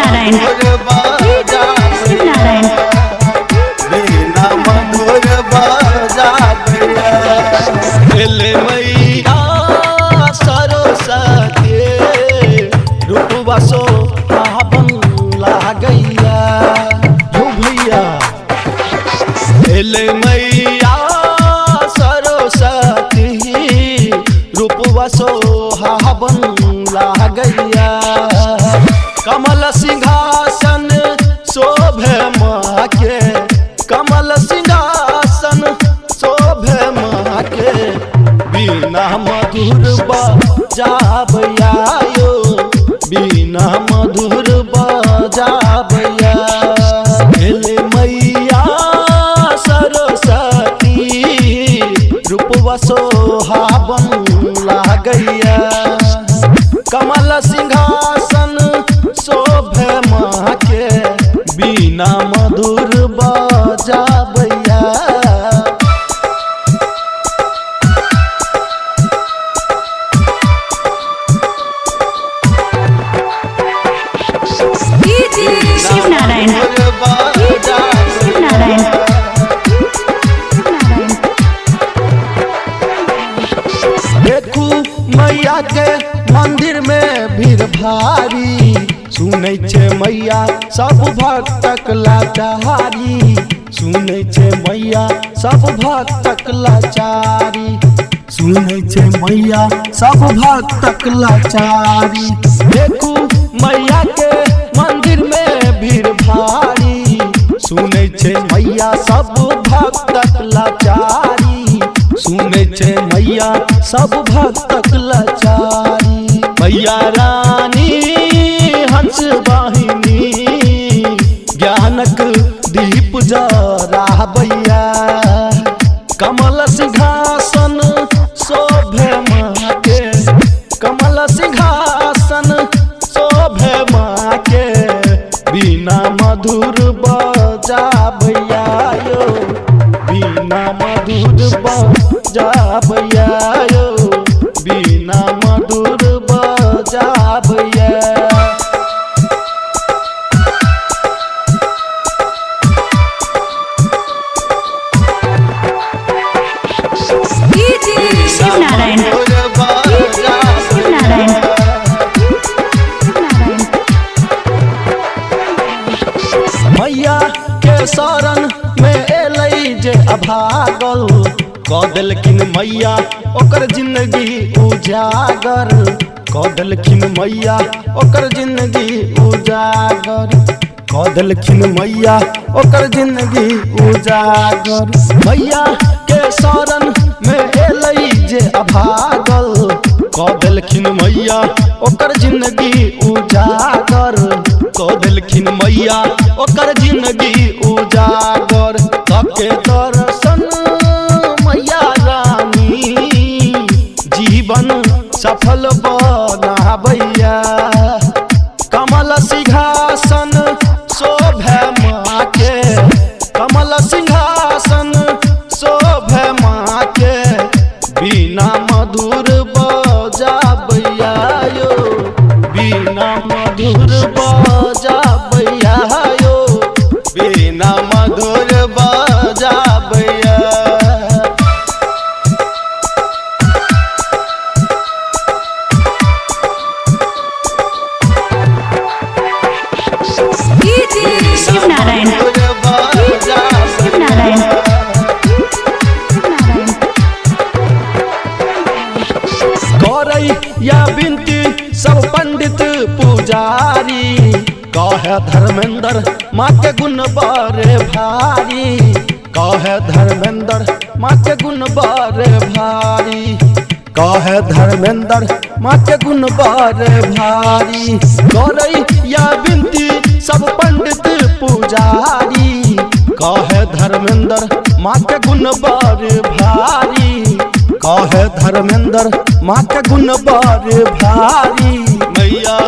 नारायण शिव नारायण बीना मधुर बाजा भैया मैया सरस्वती रूपवा सोहावन लागैया हो भैया मैया सरस्वती रूपवा सोहावन लागैया कमल सिंहासन शोभे माँ के कमल सिंहासन शोभे माँ के बीना मधुर बजाबैया यो बीना मधुर बजाबैया मैया सरस्वती रूपवा सोहावन लागैया कमल सिंहासन शोभे माँ के बीना मधुर बजाबैया शिव नारायण शिव नारायण देखू मैया के मंदिर में भीड़ भारी सुनै छे मैया सब भक्तक लाचारी सुनै छे मैया सब भक्तक लाचारी सुनै छे मैया सब भक्तक लाचारी देखू मैया के मंदिर में भीड़ भारी सुनै छे मैया सब भक्तक लाचारी सुनै छे मैया सब भक्तक लाचारी मैया रानी हंस वाहिनी ज्ञानक दीप जराबैया कमल सिंहासन शोभे माँ के कमल सिंहासन शोभे माँ के बीना मधुर बजाबैया यो बीना मधुर बजाबैया यो बीना मधुर बजाबैया शिव नारायण शिव नारायण मैया के शरण में एलै जे अभागल कऽ देलखिन मैया ओकर जिंदगी उजागर कऽ देलखिन मैया ओकर जिंदगी उजागर कऽ देलखिन मैया ओकर जिंदगी उजागर मैया के शरण में एलै जे अभागल कऽ देलखिन मैया ओकर जिंदगी उजागर कऽ देलखिन मैया ओकर जिंदगी उजागर तके दर्शन मैया रानी जीवन सफल बनाबैया कमल सिंहासन शोभे माँ के कमल सिंहासन शोभे माँ के बीना मधुर बजाबैया यो बीना मधुर बजाबैया यो बीना मधुर बजाबैया शिव नारायण शिव नारायण करै या बिनती सब पंडित पुजारी कहे धर्मेंद्र माँ के गुण बड़े भारी कहे धर्मेंद्र माँ के गुण बड़े भारी कहे धर्मेंद्र माँ के गुण बड़े भारी करै या बिनती सब पंडित पुजारी कहे धर्मेंद्र माँ के गुण बड़े भारी कहे धर्मेंद्र माँ के गुण बड़े भारी मैया